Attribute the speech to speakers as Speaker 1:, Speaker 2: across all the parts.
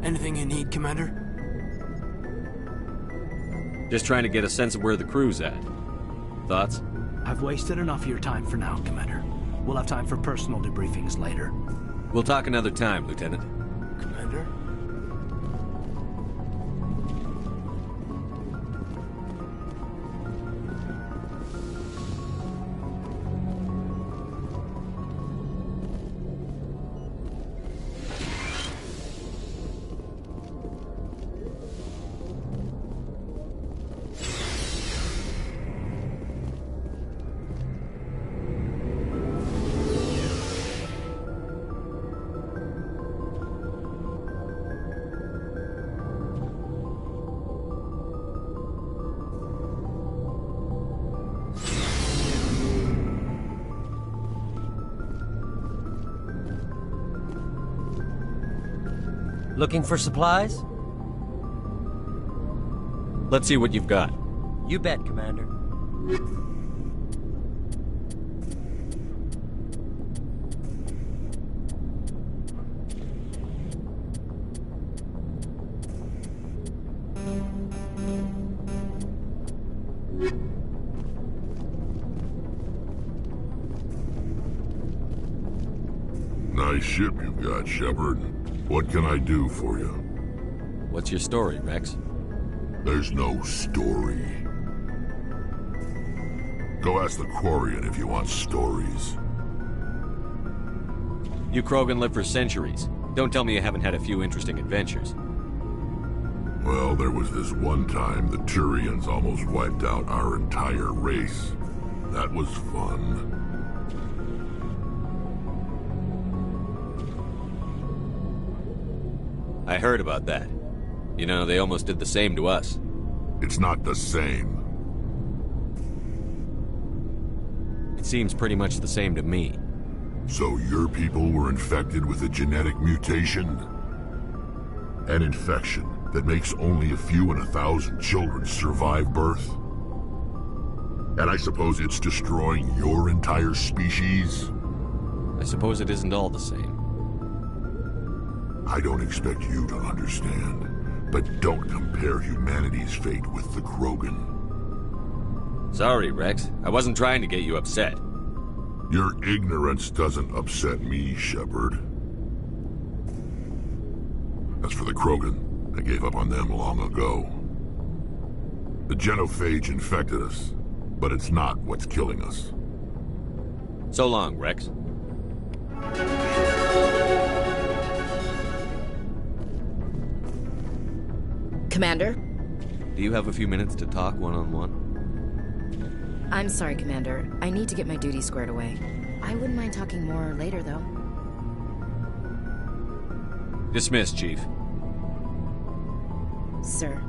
Speaker 1: Anything you need, Commander?
Speaker 2: Just trying to get a sense of where the crew's at. Thoughts?
Speaker 1: I've wasted enough of your time for now, Commander. We'll have time for personal debriefings later.
Speaker 2: We'll talk another time, Lieutenant.
Speaker 1: Commander?
Speaker 3: Looking for supplies?
Speaker 2: Let's see what you've got.
Speaker 3: You bet, Commander.
Speaker 4: Nice ship you've got, Shepard. What can I do for you?
Speaker 2: What's your story, Rex?
Speaker 4: There's no story. Go ask the Quarian if you want stories.
Speaker 2: You Krogan live for centuries. Don't tell me you haven't had a few interesting adventures.
Speaker 4: Well, there was this one time the Turians almost wiped out our entire race. That was fun.
Speaker 2: I heard about that. You know, they almost did the same to us.
Speaker 4: It's not the same.
Speaker 2: It seems pretty much the same to me.
Speaker 4: So your people were infected with a genetic mutation? An infection that makes only a few in 1,000 children survive birth? And I suppose it's destroying your entire species?
Speaker 2: I suppose it isn't all the same.
Speaker 4: I don't expect you to understand, but don't compare humanity's fate with the Krogan.
Speaker 2: Sorry, Rex. I wasn't trying to get you upset.
Speaker 4: Your ignorance doesn't upset me, Shepard. As for the Krogan, I gave up on them long ago. The genophage infected us, but it's not what's killing us.
Speaker 2: So long, Rex.
Speaker 5: Commander?
Speaker 2: Do you have a few minutes to talk one-on-one?
Speaker 5: I'm sorry, Commander. I need to get my duty squared away. I wouldn't mind talking more later, though.
Speaker 2: Dismissed, Chief.
Speaker 5: Sir.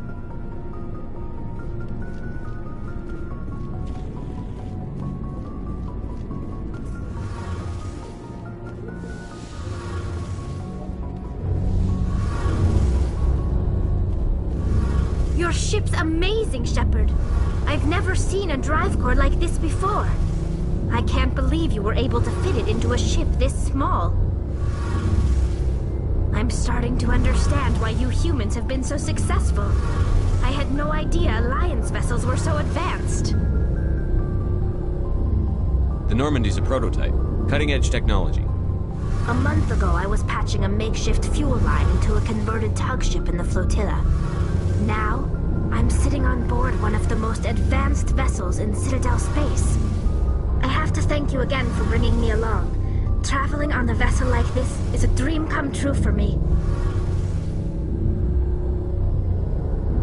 Speaker 6: Your ship's amazing, Shepard. I've never seen a drive core like this before. I can't believe you were able to fit it into a ship this small. I'm starting to understand why you humans have been so successful. I had no idea Alliance vessels were so advanced.
Speaker 2: The Normandy's a prototype. Cutting-edge technology.
Speaker 6: A month ago, I was patching a makeshift fuel line into a converted tug ship in the flotilla. Now, I'm sitting on board one of the most advanced vessels in Citadel space. I have to thank you again for bringing me along. Traveling on a vessel like this is a dream come true for me.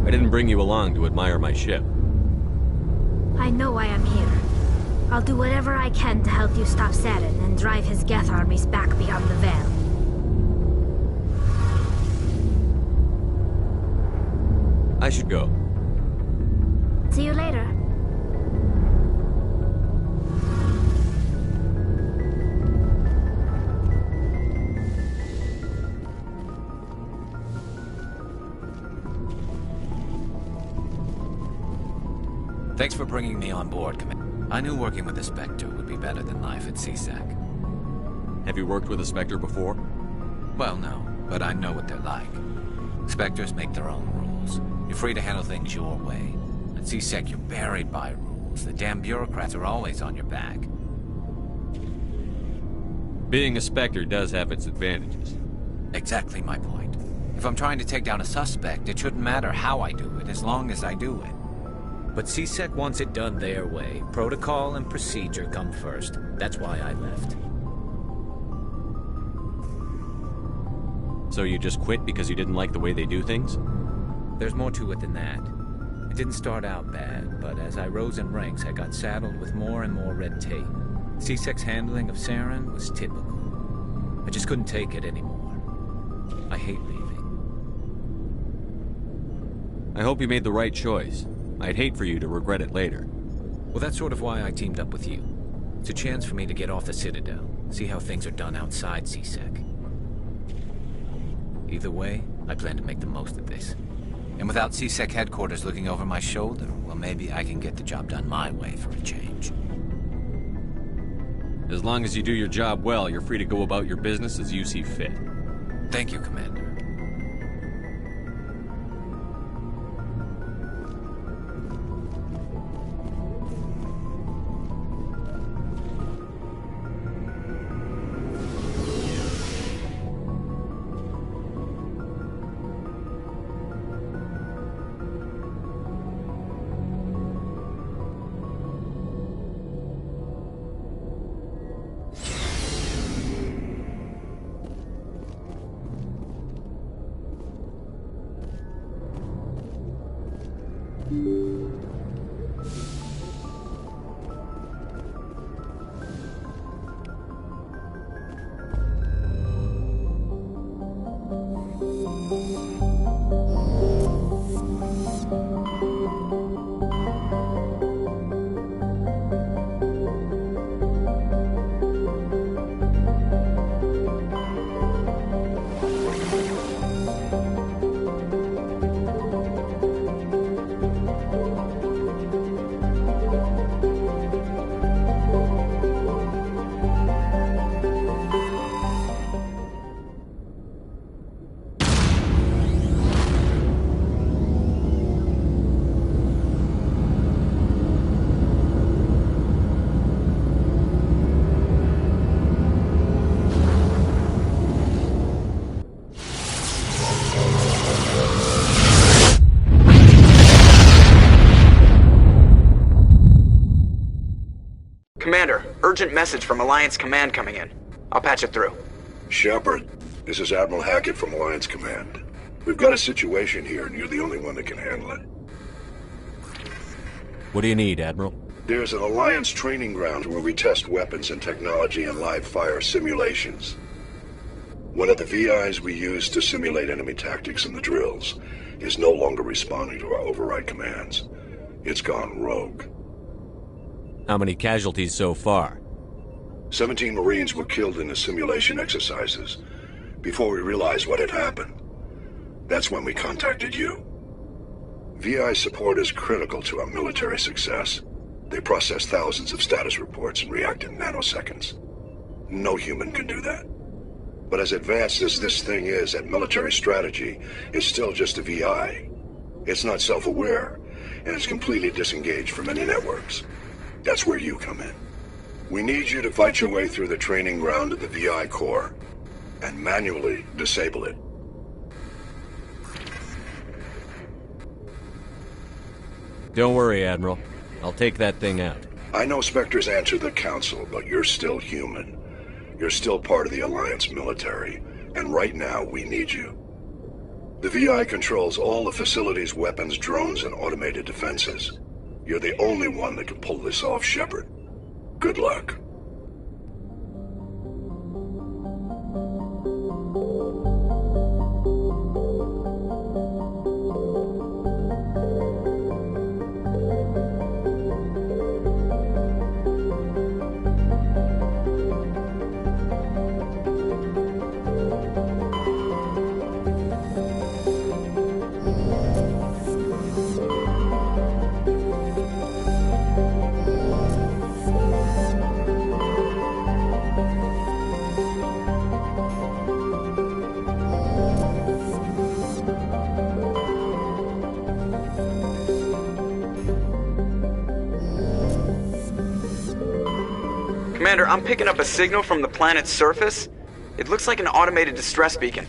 Speaker 2: I didn't bring you along to admire my ship.
Speaker 6: I know why I'm here. I'll do whatever I can to help you stop Saren and drive his Geth armies back beyond the Veil.
Speaker 2: I should go.
Speaker 6: See you later.
Speaker 7: Thanks for bringing me on board, Commander. I knew working with the Spectre would be better than life at CSAC.
Speaker 2: Have you worked with a Spectre before?
Speaker 7: Well, no, but I know what they're like. Spectres make their own rules. You're free to handle things your way. At C-Sec, you're buried by rules. The damn bureaucrats are always on your back.
Speaker 2: Being a Spectre does have its advantages.
Speaker 7: Exactly my point. If I'm trying to take down a suspect, it shouldn't matter how I do it, as long as I do it.
Speaker 8: But C-Sec wants it done their way. Protocol and procedure come first. That's why I left.
Speaker 2: So you just quit because you didn't like the way they do things?
Speaker 8: There's more to it than that. It didn't start out bad, but as I rose in ranks, I got saddled with more and more red tape. C-Sec's handling of Saren was typical. I just couldn't take it anymore. I hate leaving.
Speaker 2: I hope you made the right choice. I'd hate for you to regret it later.
Speaker 8: Well, that's sort of why I teamed up with you. It's a chance for me to get off the Citadel, see how things are done outside C-Sec. Either way, I plan to make the most of this.
Speaker 7: And without C-Sec headquarters looking over my shoulder, well, maybe I can get the job done my way for a change.
Speaker 2: As long as you do your job well, you're free to go about your business as you see fit.
Speaker 7: Thank you, Commander.
Speaker 9: Commander, urgent message from Alliance Command coming in. I'll patch it through.
Speaker 10: Shepard, this is Admiral Hackett from Alliance Command. We've got a situation here, and you're the only one that can handle it.
Speaker 2: What do you need, Admiral?
Speaker 10: There's an Alliance training ground where we test weapons and technology in live fire simulations. One of the VIs we use to simulate enemy tactics in the drills is no longer responding to our override commands. It's gone rogue.
Speaker 2: How many casualties so far?
Speaker 10: 17 Marines were killed in the simulation exercises before we realized what had happened. That's when we contacted you. VI support is critical to our military success. They process thousands of status reports and react in nanoseconds. No human can do that. But as advanced as this thing is at military strategy, it's still just a VI. It's not self-aware, and it's completely disengaged from any networks. That's where you come in. We need you to fight your way through the training ground of the VI core and manually disable it.
Speaker 2: Don't worry, Admiral. I'll take that thing out.
Speaker 10: I know Spectres answer the Council, but you're still human. You're still part of the Alliance military, and right now we need you. The VI controls all the facility's weapons, drones, and automated defenses. You're the only one that can pull this off, Shepard. Good luck.
Speaker 9: Commander, I'm picking up a signal from the planet's surface. It looks like an automated distress beacon.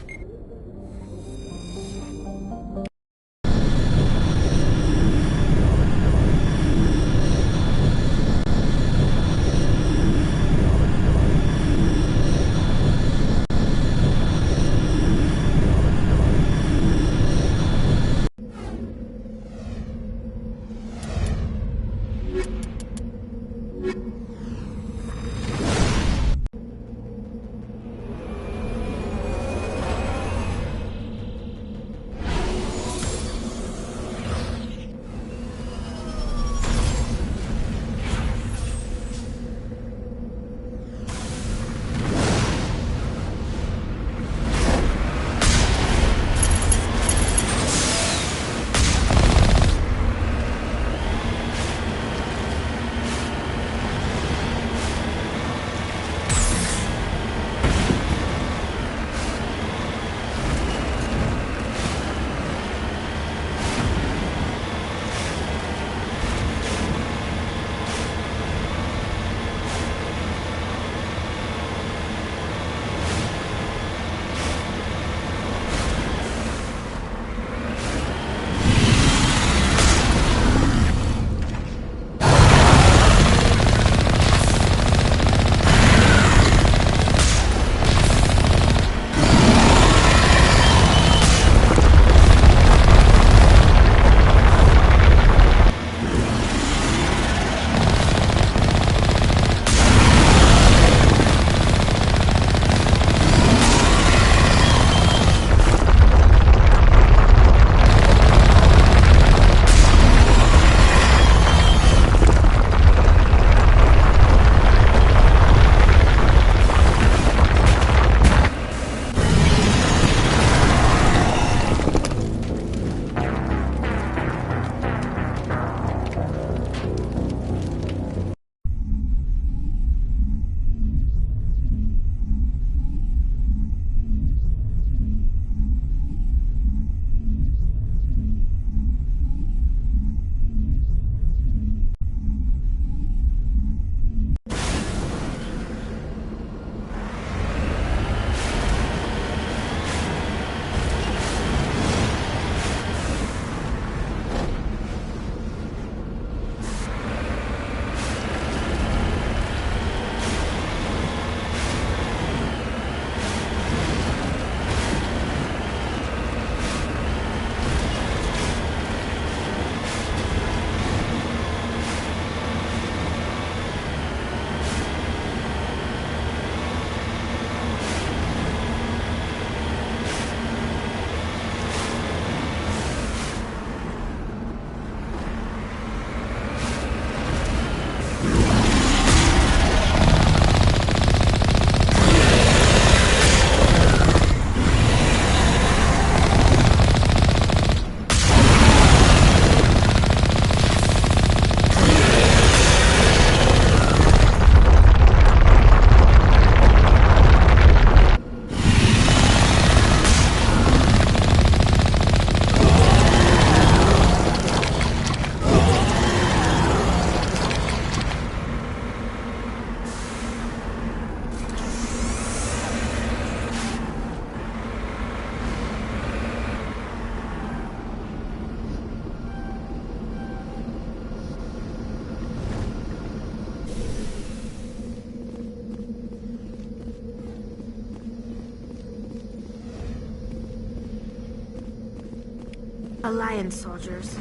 Speaker 6: Alliance soldiers.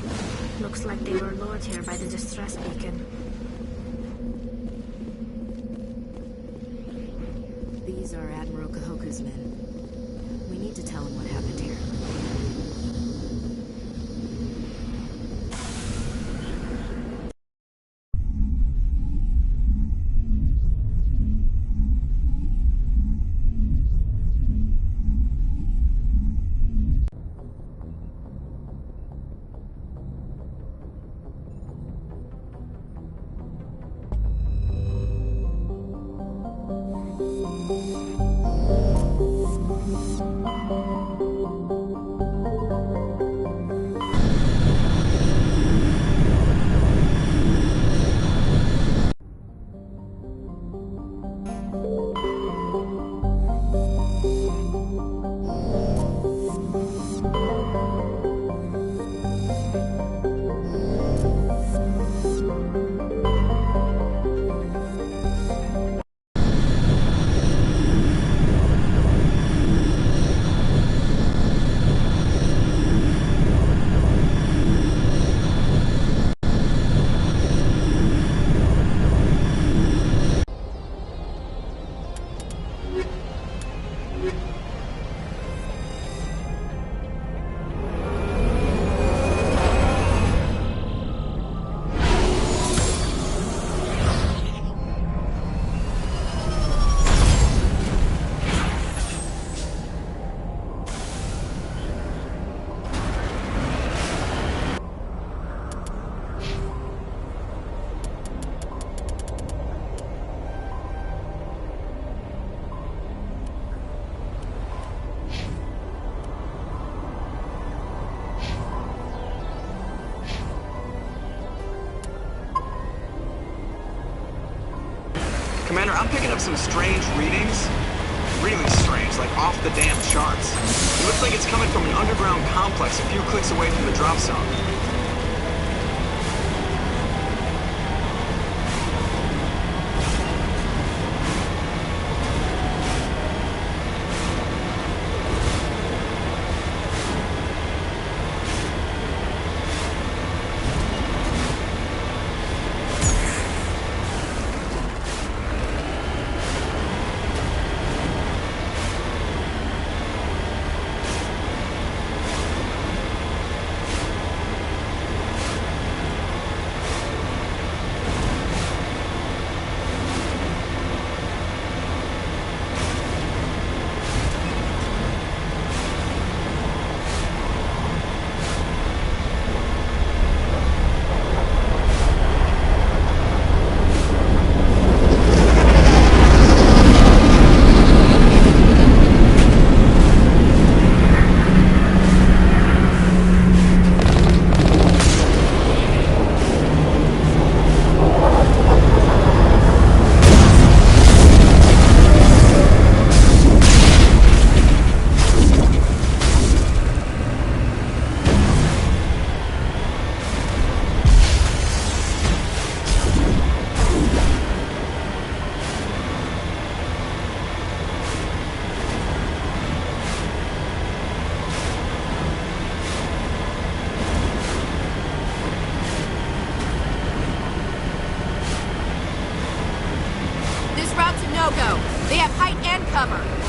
Speaker 6: Looks like they were lured here by the distress beacon.
Speaker 5: These are Admiral Kahoku's men. We need to tell him what happened here.
Speaker 9: Commander, I'm picking up some strange readings. Really strange, like off the damn charts. It looks like it's coming from an underground complex a few clicks away from the drop zone.
Speaker 11: no-go. They have height and cover.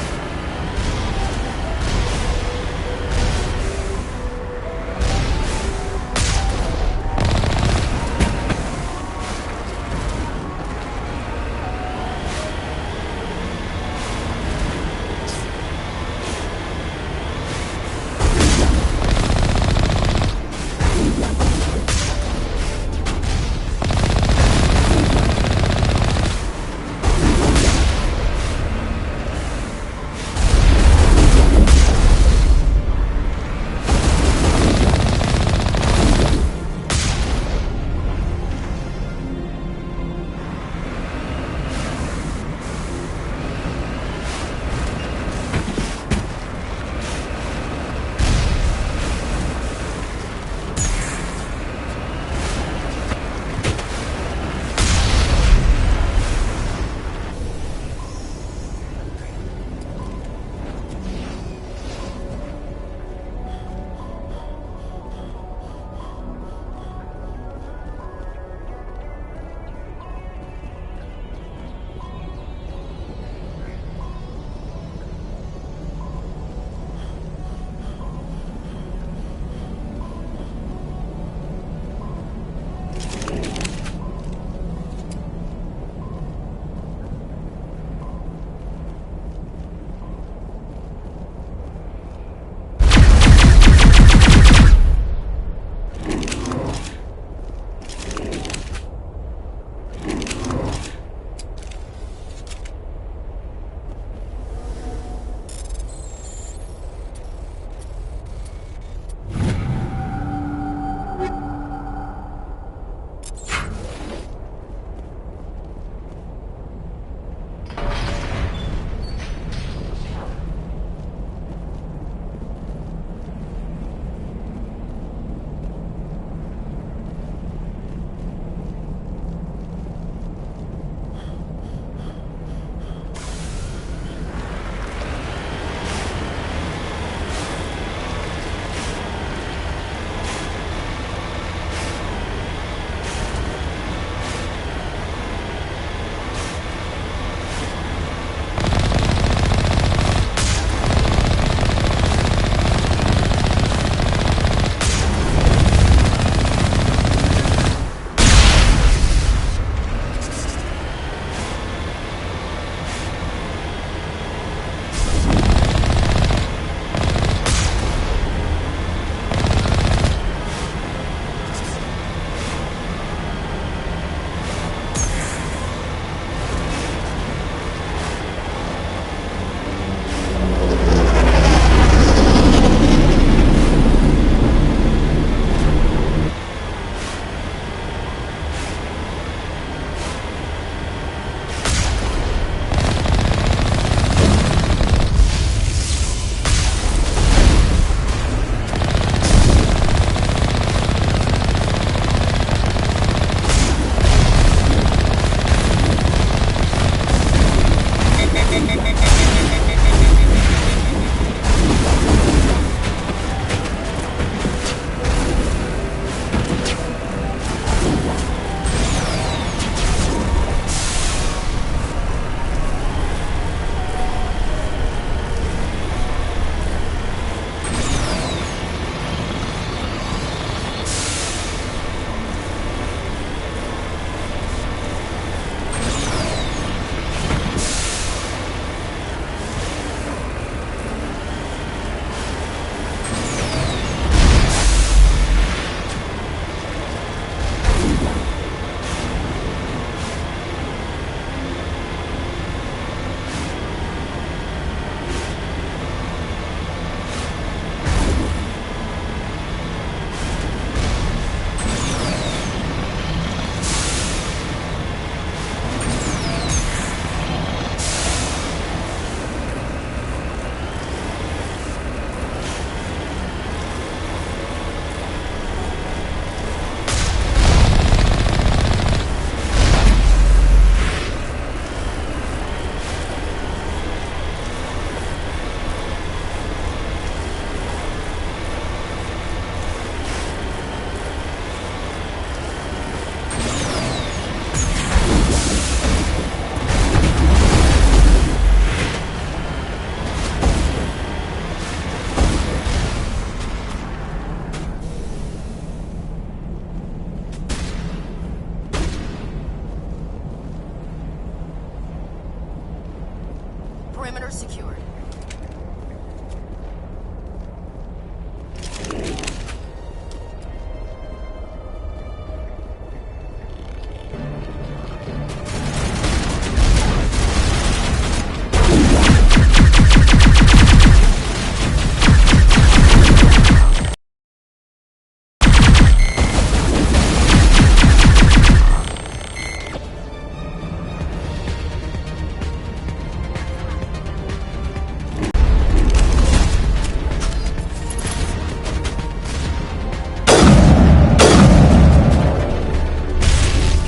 Speaker 11: Perimeter secured.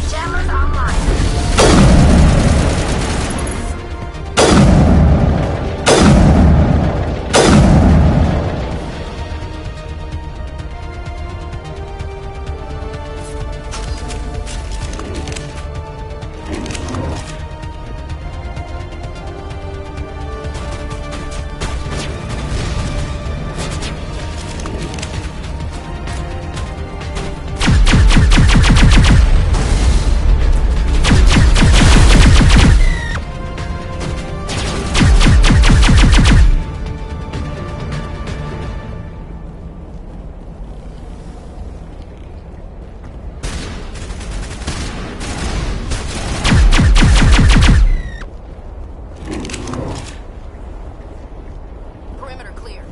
Speaker 6: Jammers online.
Speaker 11: Perimeter clear.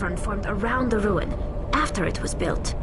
Speaker 6: cavern formed around the ruin after it was built.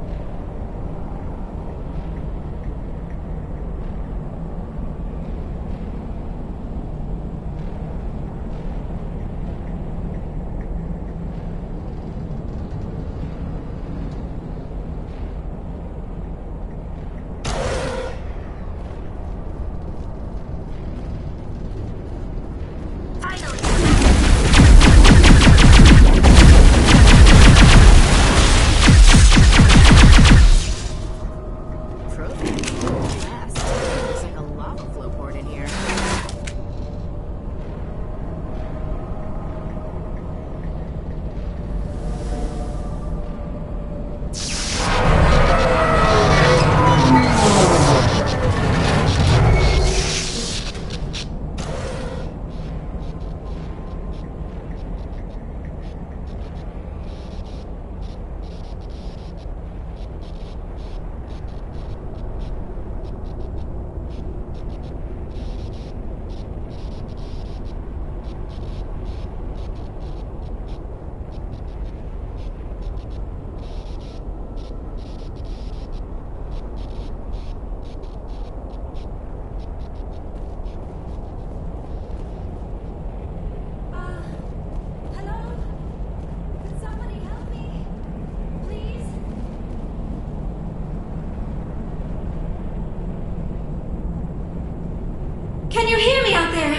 Speaker 12: Can you hear me out there?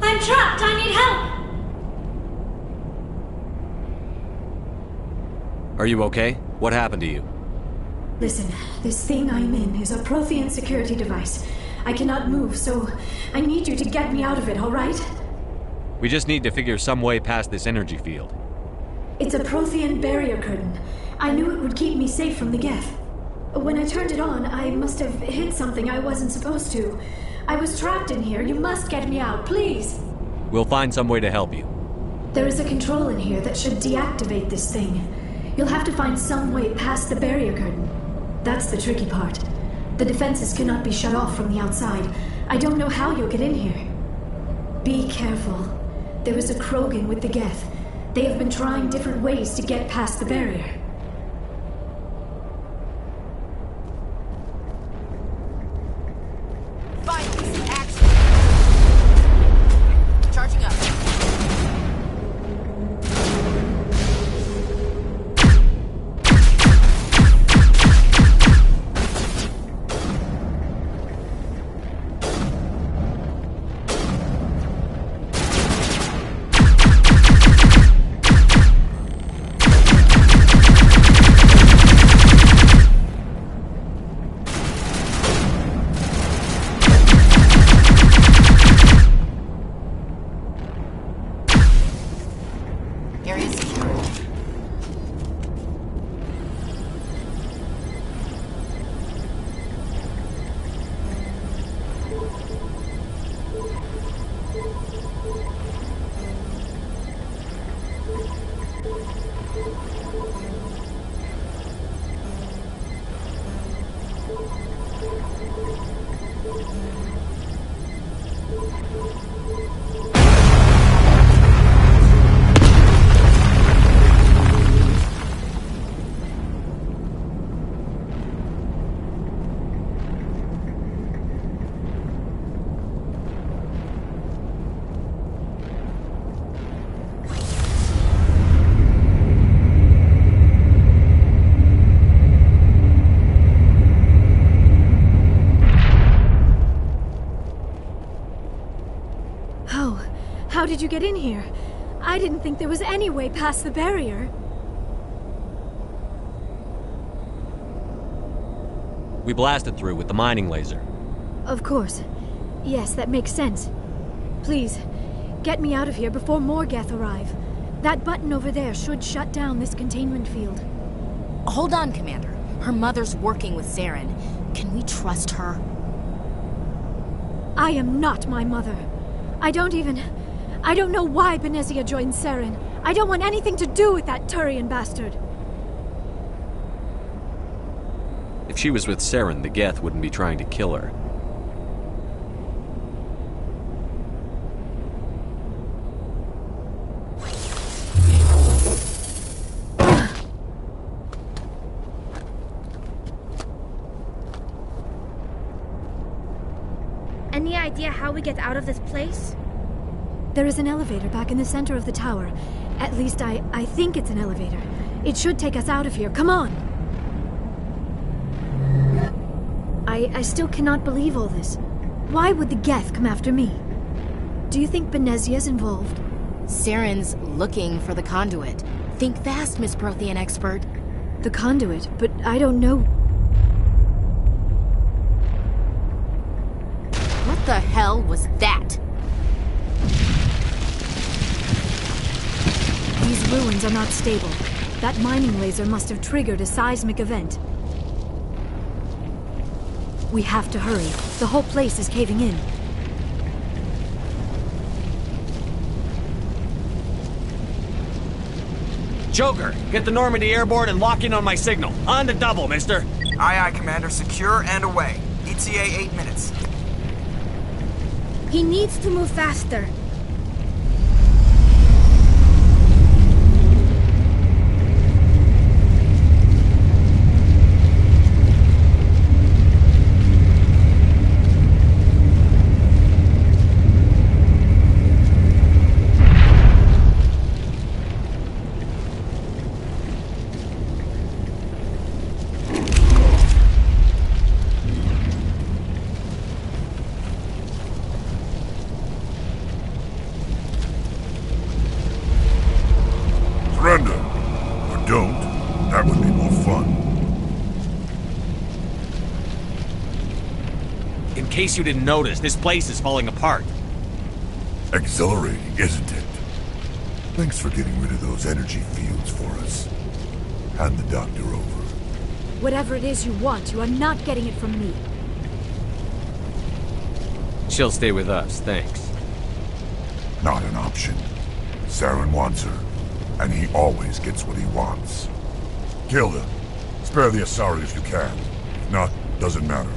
Speaker 12: I'm trapped. I need help.
Speaker 2: Are you okay? What happened to you?
Speaker 12: Listen, this thing I'm in is a Prothean security device. I cannot move, so I need you to get me out of it, all right?
Speaker 2: We just need to figure some way past this energy field.
Speaker 12: It's a Prothean barrier curtain. I knew it would keep me safe from the Geth. When I turned it on, I must have hit something I wasn't supposed to. I was trapped in here. You must get me out, please.
Speaker 2: We'll find some way to help you.
Speaker 12: There is a control in here that should deactivate this thing. You'll have to find some way past the barrier curtain. That's the tricky part. The defenses cannot be shut off from the outside. I don't know how you'll get in here. Be careful. There is a Krogan with the Geth. They have been trying different ways to get past the barrier.
Speaker 11: Charging up. Area secure.
Speaker 12: How did you get in here? I didn't think there was any way past the barrier.
Speaker 2: We blasted through with the mining laser.
Speaker 12: Of course. Yes, that makes sense. Please, get me out of here before more Geth arrive. That button over there should shut down this containment field.
Speaker 5: Hold on, Commander. Her mother's working with Saren. Can we trust her?
Speaker 12: I am not my mother. I don't know why Benezia joined Saren. I don't want anything to do with that Turian bastard.
Speaker 2: If she was with Saren, the Geth wouldn't be trying to kill her.
Speaker 6: idea how we get out of this place?
Speaker 12: There is an elevator back in the center of the tower. At least I think it's an elevator. It should take us out of here. Come on! I still cannot believe all this. Why would the Geth come after me? Do you think Benezia's involved?
Speaker 5: Saren's looking for the conduit. Think fast, Miss Prothean expert.
Speaker 12: The conduit? But I don't know.
Speaker 5: What the hell was that?
Speaker 12: These ruins are not stable. That mining laser must have triggered a seismic event. We have to hurry. The whole place is caving in.
Speaker 2: Joker, get the Normandy airborne and lock in on my signal. On the double, mister.
Speaker 9: Aye, aye, Commander. Secure and away. ETA 8 minutes.
Speaker 6: He needs to move faster.
Speaker 4: Surrender. Or don't. That would be more fun.
Speaker 2: In case you didn't notice, this place is falling apart.
Speaker 4: Exhilarating, isn't it? Thanks for getting rid of those energy fields for us. Hand the doctor over.
Speaker 12: Whatever it is you want, you are not getting it from me.
Speaker 2: She'll stay with us, thanks.
Speaker 4: Not an option. Saren wants her, and he always gets what he wants. Kill her. Spare the Asari if you can. If not, doesn't matter.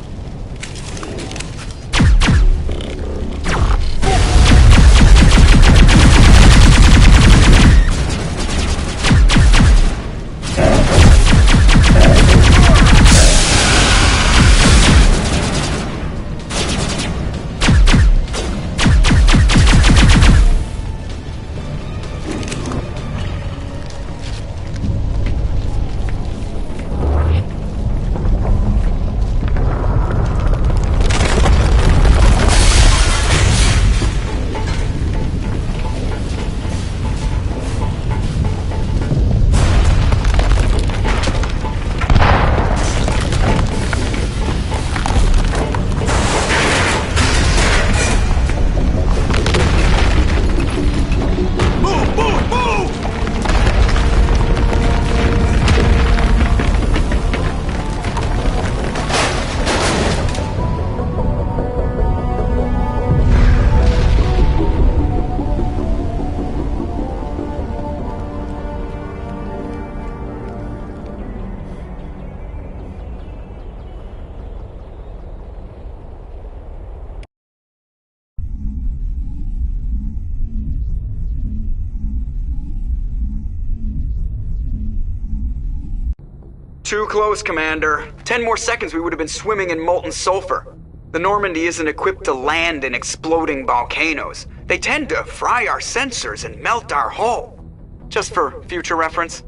Speaker 9: Too close, Commander. 10 more seconds we would have been swimming in molten sulfur. The Normandy isn't equipped to land in exploding volcanoes. They tend to fry our sensors and melt our hull. Just for future reference.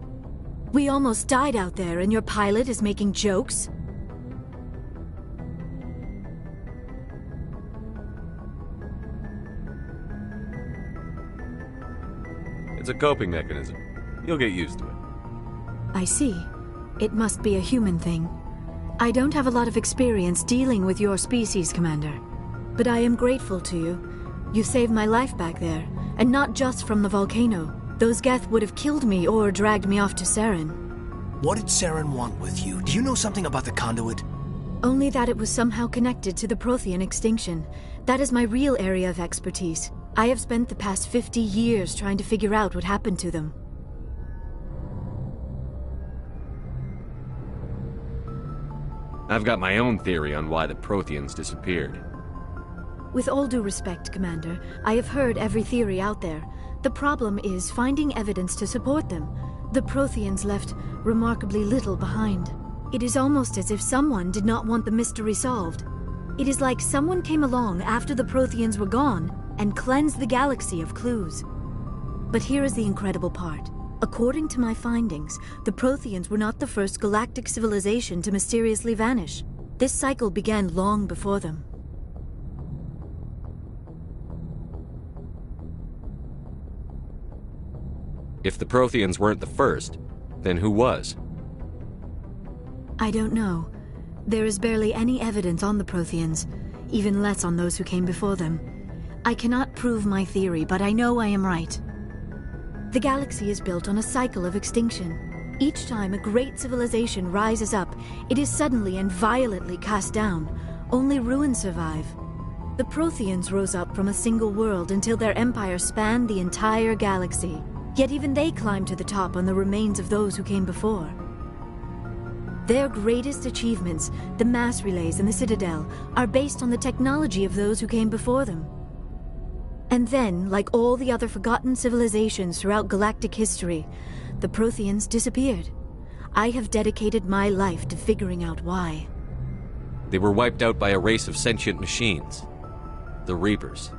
Speaker 12: We almost died out there, and your pilot is making jokes?
Speaker 2: It's a coping mechanism. You'll get used to it.
Speaker 12: I see. It must be a human thing. I don't have a lot of experience dealing with your species, Commander. But I am grateful to you. You saved my life back there, and not just from the volcano. Those Geth would have killed me or dragged me off to Saren.
Speaker 1: What did Saren want with you? Do you know something about the conduit?
Speaker 12: Only that it was somehow connected to the Prothean extinction. That is my real area of expertise. I have spent the past 50 years trying to figure out what happened to them.
Speaker 2: I've got my own theory on why the Protheans disappeared.
Speaker 12: With all due respect, Commander, I have heard every theory out there. The problem is finding evidence to support them. The Protheans left remarkably little behind. It is almost as if someone did not want the mystery solved.
Speaker 13: It is like someone came along after the Protheans were gone and cleansed the galaxy of clues. But here is the incredible part. According to my findings, the Protheans were not the first galactic civilization to mysteriously vanish. This cycle began long before them.
Speaker 2: If the Protheans weren't the first, then who was?
Speaker 13: I don't know. There is barely any evidence on the Protheans, even less on those who came before them. I cannot prove my theory, but I know I am right. The galaxy is built on a cycle of extinction. Each time a great civilization rises up, it is suddenly and violently cast down. Only ruins survive. The Protheans rose up from a single world until their empire spanned the entire galaxy. Yet even they climbed to the top on the remains of those who came before. Their greatest achievements, the mass relays and the Citadel, are based on the technology of those who came before them. And then, like all the other forgotten civilizations throughout galactic history, the Protheans disappeared. I have dedicated my life to figuring out why.
Speaker 2: They were wiped out by a race of sentient machines. The Reapers.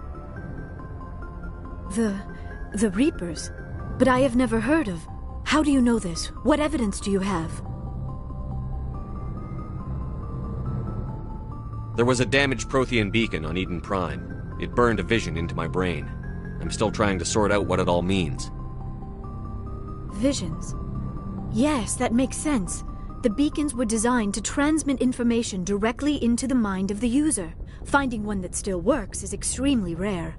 Speaker 13: The Reapers? But I have never heard of. How do you know this? What evidence do you have?
Speaker 2: There was a damaged Prothean beacon on Eden Prime. It burned a vision into my brain. I'm still trying to sort out what it all means.
Speaker 13: Visions? Yes, that makes sense. The beacons were designed to transmit information directly into the mind of the user. Finding one that still works is extremely rare.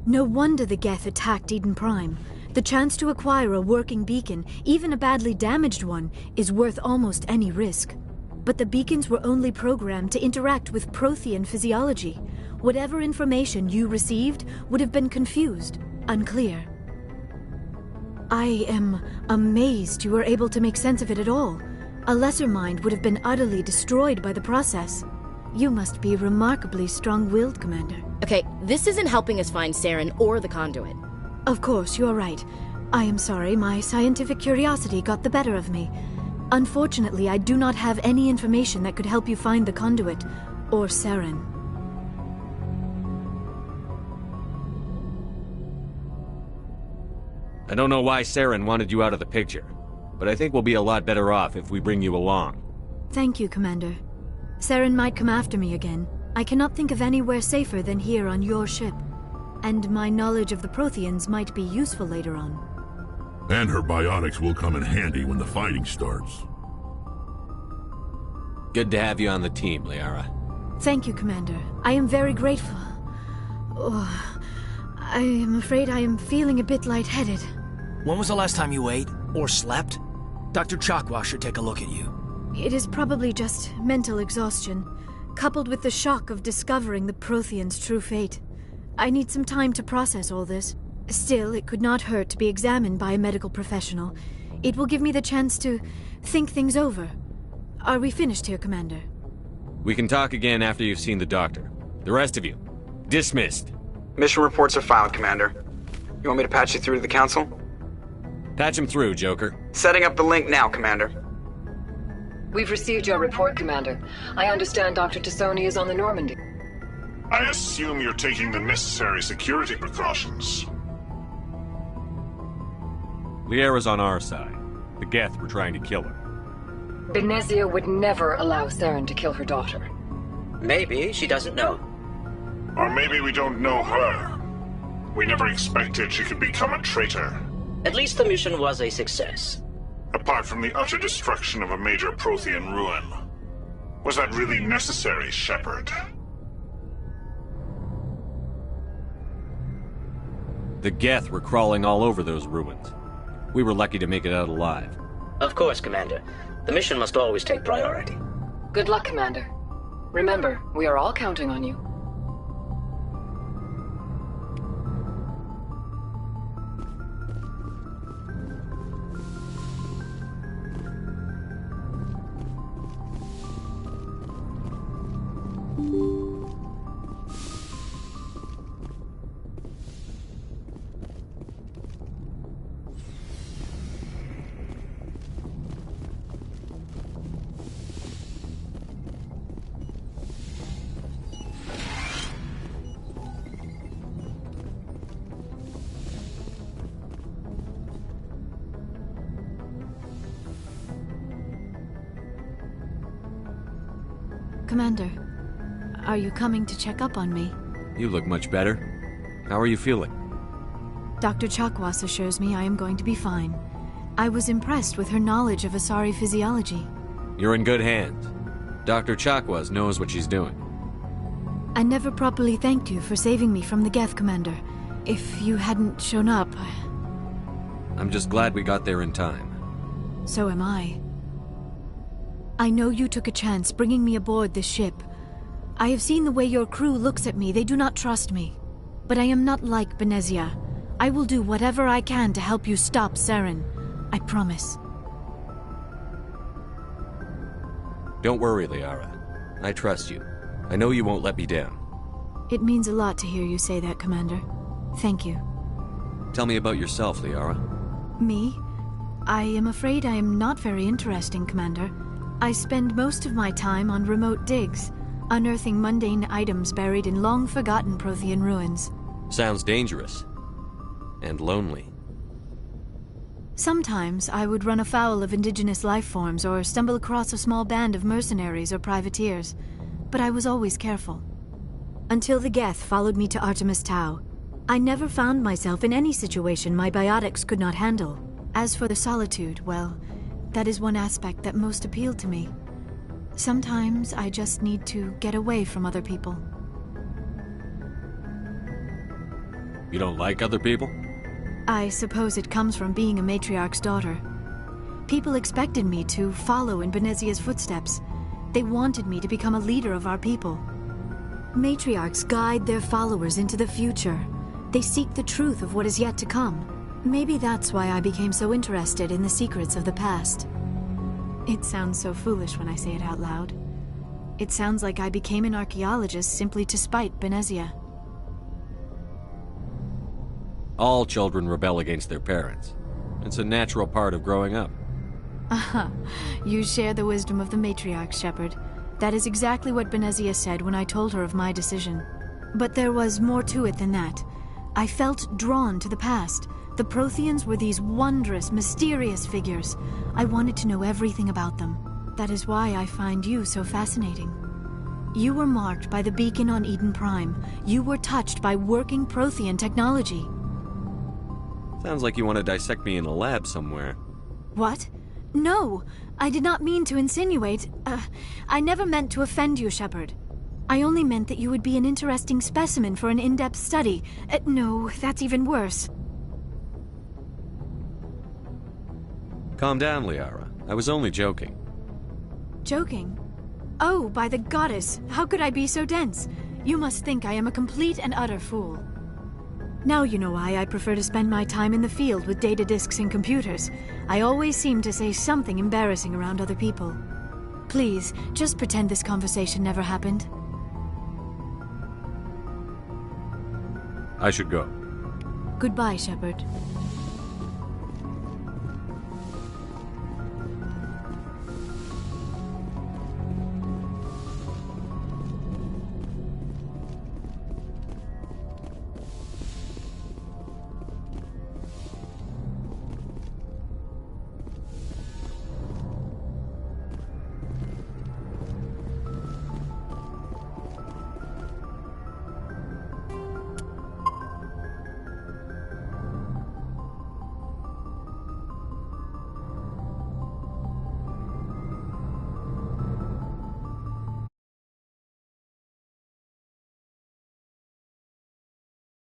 Speaker 13: No wonder the Geth attacked Eden Prime. The chance to acquire a working beacon, even a badly damaged one, is worth almost any risk. But the beacons were only programmed to interact with Prothean physiology. Whatever information you received would have been confused, unclear. I am amazed you were able to make sense of it at all. A lesser mind would have been utterly destroyed by the process. You must be remarkably strong-willed, Commander.
Speaker 5: Okay, this isn't helping us find Saren or the conduit.
Speaker 13: Of course, you are right. I am sorry, my scientific curiosity got the better of me. Unfortunately, I do not have any information that could help you find the conduit, or Saren.
Speaker 2: I don't know why Saren wanted you out of the picture, but I think we'll be a lot better off if we bring you along.
Speaker 13: Thank you, Commander. Saren might come after me again. I cannot think of anywhere safer than here on your ship. And my knowledge of the Protheans might be useful later on.
Speaker 4: And her biotics will come in handy when the fighting starts.
Speaker 2: Good to have you on the team, Liara.
Speaker 13: Thank you, Commander. I am very grateful. Oh, I am afraid I am feeling a bit lightheaded.
Speaker 1: When was the last time you ate or slept? Dr. Chakwa should take a look at you.
Speaker 13: It is probably just mental exhaustion, coupled with the shock of discovering the Protheans' true fate. I need some time to process all this. Still, it could not hurt to be examined by a medical professional. It will give me the chance to think things over. Are we finished here, Commander?
Speaker 2: We can talk again after you've seen the doctor. The rest of you, dismissed.
Speaker 9: Mission reports are filed, Commander. You want me to patch you through to the Council?
Speaker 2: Patch him through, Joker.
Speaker 9: Setting up the link now, Commander.
Speaker 14: We've received your report, Commander. I understand Dr. Tassoni is on the Normandy.
Speaker 15: I assume you're taking the necessary security precautions.
Speaker 2: Liara's on our side. The Geth were trying to kill her.
Speaker 14: Benezia would never allow Saren to kill her daughter.
Speaker 16: Maybe she doesn't know.
Speaker 15: Or maybe we don't know her. We never expected she could become a traitor.
Speaker 16: At least the mission was a success.
Speaker 15: Apart from the utter destruction of a major Prothean ruin. Was that really necessary, Shepard?
Speaker 2: The Geth were crawling all over those ruins. We were lucky to make it out alive.
Speaker 16: Of course, Commander. The mission must always take priority.
Speaker 14: Good luck, Commander. Remember, we are all counting on you.
Speaker 13: Commander, are you coming to check up on me?
Speaker 2: You look much better. How are you feeling?
Speaker 13: Dr. Chakwas assures me I am going to be fine. I was impressed with her knowledge of Asari physiology.
Speaker 2: You're in good hands. Dr. Chakwas knows what she's doing.
Speaker 13: I never properly thanked you for saving me from the Geth, Commander. If you hadn't shown up...
Speaker 2: I'm just glad we got there in time.
Speaker 13: So am I. I know you took a chance bringing me aboard this ship. I have seen the way your crew looks at me. They do not trust me. But I am not like Benezia. I will do whatever I can to help you stop Saren. I promise.
Speaker 2: Don't worry, Liara. I trust you. I know you won't let me down.
Speaker 13: It means a lot to hear you say that, Commander. Thank you.
Speaker 2: Tell me about yourself, Liara.
Speaker 13: Me? I am afraid I am not very interesting, Commander. I spend most of my time on remote digs, unearthing mundane items buried in long-forgotten Prothean ruins.
Speaker 2: Sounds dangerous. And lonely.
Speaker 13: Sometimes I would run afoul of indigenous life forms or stumble across a small band of mercenaries or privateers, but I was always careful. Until the Geth followed me to Artemis Tau, I never found myself in any situation my biotics could not handle. As for the solitude, well, that is one aspect that most appealed to me. Sometimes I just need to get away from other people.
Speaker 2: You don't like other people?
Speaker 13: I suppose it comes from being a matriarch's daughter. People expected me to follow in Benezia's footsteps. They wanted me to become a leader of our people. Matriarchs guide their followers into the future. They seek the truth of what is yet to come. Maybe that's why I became so interested in the secrets of the past. It sounds so foolish when I say it out loud. It sounds like I became an archaeologist simply to spite Benezia.
Speaker 2: All children rebel against their parents. It's a natural part of growing up.
Speaker 13: Aha, you share the wisdom of the matriarch, Shepard. That is exactly what Benezia said when I told her of my decision. But there was more to it than that. I felt drawn to the past. The Protheans were these wondrous, mysterious figures. I wanted to know everything about them. That is why I find you so fascinating. You were marked by the beacon on Eden Prime. You were touched by working Prothean technology.
Speaker 2: Sounds like you want to dissect me in a lab somewhere.
Speaker 13: What? No! I did not mean to insinuate. I never meant to offend you, Shepard. I only meant that you would be an interesting specimen for an in-depth study. No, that's even worse.
Speaker 2: Calm down, Liara. I was only joking.
Speaker 13: Joking? Oh, by the goddess, how could I be so dense? You must think I am a complete and utter fool. Now you know why I prefer to spend my time in the field with data disks and computers. I always seem to say something embarrassing around other people. Please, just pretend this conversation never happened.
Speaker 2: I should go.
Speaker 13: Goodbye, Shepard.